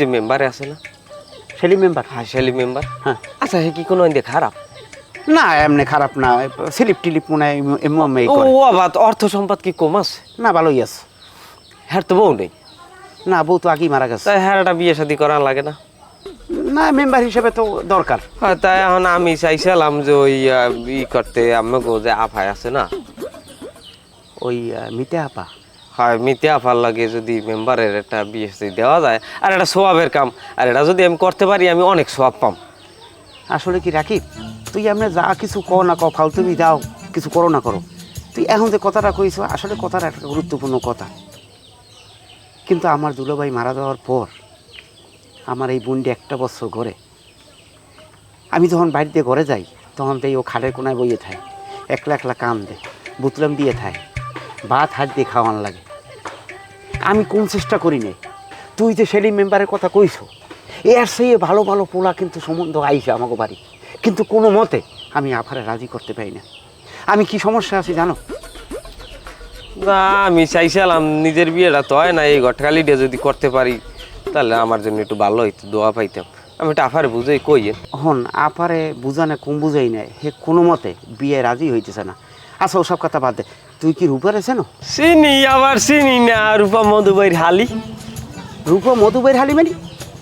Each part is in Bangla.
যে মেম্বারে আছে না, সেলিম মেম্বার? হ্যাঁ সেলিম মেম্বার। হ্যাঁ। আচ্ছা হে কি কোনো ইন্দে খারাপ? না এমনি খারাপ না, স্লিপ টিলিপ মনে হয় এমনি ও করে। আবার অর্থ সম্পদ কি কম আছে? না ভালোই আছে। হ্যাঁ তো বউ নেই? না বউ তো আগেই মারা গেছে। তাই হ্যাঁ একটা বিয়ে শাদী করা লাগে না? না মেম্বার হিসেবে তো দরকার। হ্যাঁ তাই এখন আমি চাইছিলাম যে ওই ই করতে, আমাকে যে আফায় আছে না, ওই মিতে আপা। হয় মিতে আফার লাগে যদি মেম্বারের একটা বিয়ে শাদী দেওয়া যায়, আর এটা সোয়াবের কাম, আর এটা যদি আমি করতে পারি আমি অনেক সোয়াব পাম। আসলে কি রাকিব, তুই এমনি যা কিছু কও না কও, ফালতুমি যাও কিছু করো না করো, তুই এখন যে কথাটা কইছ আসলে কথাটা একটা গুরুত্বপূর্ণ কথা। কিন্তু আমার দুলাভাই মারা যাওয়ার পর আমার এই বোনটি একটা বছর ঘরে, আমি যখন বাড়িতে ঘরে যাই তখন তাই ও খাটের কোনায় বইয়ে থাকে, একলা একলা কান দে, বুতলাম দিয়ে থাকে, ভাত হাত দিয়ে খাওয়ান লাগে। আমি কোন চেষ্টা করি নে, তুই যে সেলিম মেম্বারের কথা কইছ, এর সেই ভালো ভালো পোলা কিন্তু সম্বন্ধ আইসে আমাকে বাড়ি, কিন্তু কোনো মতে আমি আফারে রাজি করতে পারি না। আমি কি সমস্যা আছি জানো? না আমি চাইছিলাম নিজের বিয়েটা তো হয় না, এই ঘটকালিটা যদি করতে পারি তাহলে আমার জন্য একটু ভালো হইতো, দোয়া পাইতাম। আমি এটা আফারে বুঝাই কই হন আফারে বুঝানে কম বুঝাই নাই, হে কোনো মতে বিয়ে রাজি হইতেছে না। আচ্ছা ওসব কথা বাদ দে, তুই কি রূপার আছে না? চিনি আবার চিনি না, রূপা মধুবাইর হালি। রূপা মধুবাইর হালি মানে?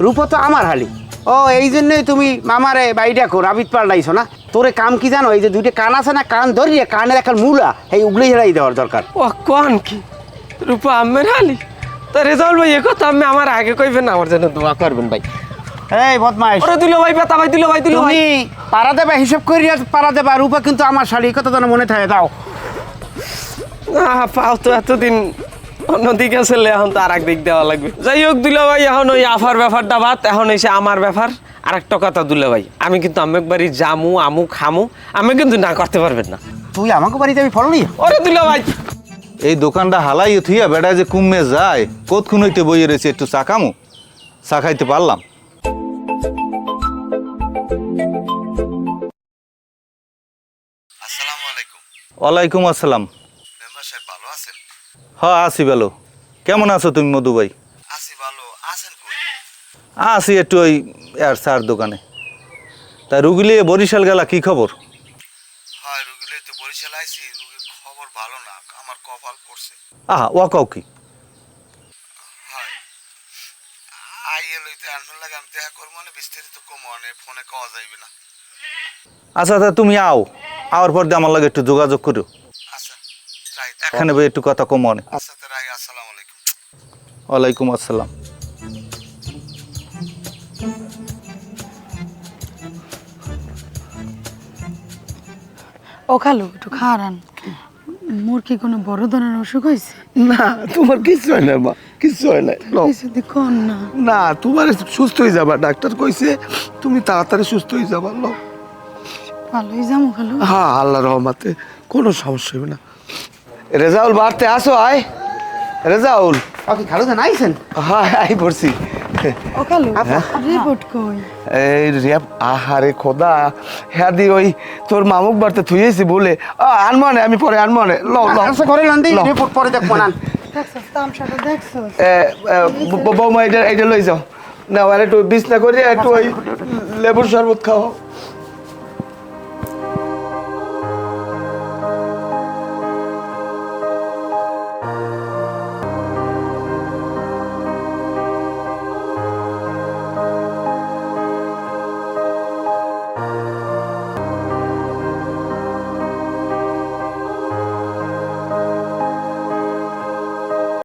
রূপা তো আমার হালি। ও এই জন্যই তুমি মামারে বাইডা কর আবিদ পাল্টাইছো না? তোরে কাম কি জানো, এই যে দুইটা কান আছে না, কান ধরিয়ে কানের একটা মূলা এই উগলি হেরাই দেওয়ার দরকার। ও কোন কি রূপা আমের হালি? তো রেজাউল ভাই এ কথা আমি আমার আগে কইবেন না, আমার জন্য দোয়া করবেন ভাই। এই বদমাইশ, ওরে দিল ভাই বেতা ভাই, দিল ভাই, দিল ভাই। তুমি পাড়া দেবা, হিসাব করিয়া পাড়া দেবা। রূপা কিন্তু আমার শালি, এই কথা যেন মনে থাকে। দাও না পাও তো এতদিন অন্যদিকে ছেলে, এখন তো আর এক দিক দেওয়া লাগবে। যাই হোক দিল ভাই, এখন ওই আফার ব্যাপারটা বাদ, এখন এসে আমার ব্যাপার। আর একটা কথা দিল ভাই, আমি কিন্তু আমেক বাড়ি জামু আমু খামু, আমি কিন্তু না করতে পারবেন না। তুই আমাকে বাড়িতে আমি ফলো নিয়ে। ওরে দিল ভাই, এই দোকানটা হালাই থুইয়া বেড়ায় যে কুমে যায়, কতক্ষণ হইতে বইয়ে রয়েছে, একটু চা খামু, চা খাইতে পারলাম। আসসালামু আলাইকুম। ওয়ালাইকুম আসসালাম। মেম্বার সাহেব ভালো আছেন? হ্যাঁ আছি ভালো। কেমন আছো তুমি মধু ভাই? আছি ভালো, আছেন কই? আছি একটু ওই আর চার দোকানে। তা রুগিলে বরিশাল গেলা, কি খবর? হয় রুগীলে তো বরিশাল আইছি, রুগীর খবর ভালো না, আমার কপাল পড়ছে। আহা ওয়াকাও কি? হয় আইয়ে লইতে আনন লাগে, আমি দেখা করবো মানে বিস্তারিত কম মানে ফোনে কওয়া যাইবে না। আচ্ছা তা তুমি আও, আওয়ার পর দিয়ে আমার লাগে একটু যোগাযোগ করো। আচ্ছা রাইট, এখানে বই একটু কথা কম অনেক। আচ্ছা তো রাই, আসসালামু আলাইকুম। ওয়ালাইকুম আসসালাম। ও খালু একটু খাওয়ান, মোর কি কোনো বড় ধরনের অসুখ হয়েছে? না তোমার কিছু হয় না মা, কিছু হয় না। কিছু দেখুন না। না তোমার সুস্থ হয়ে যাবা, ডাক্তার কইছে তুমি তাড়াতাড়ি সুস্থ হয়ে যাবা। লো ভালোই যাবো খালু। হ্যাঁ আল্লাহ রহমতে কোনো সমস্যা হবে না। রেজাউল বাড়তে আসো, আয় রেজাউল। ওকে খালু জান আইছেন? হ্যাঁ আই পড়ছি। ও খালু রিপোর্ট কই? এই রেপ আহারে খোদা, হ্যাঁ দি ওই তোর মামুক বাড়তে থুয়েছি বলে আনমনে, আমি পরে আনমনে। লো লো আচ্ছা করে লান্দি রিপোর্ট পরে দেখবো না। দেখছস তামসাটা দেখছস? বৌমা এটা লই যাও না, আর একটু বিছনা করে একটু ওই লেবুর শরবত খাও।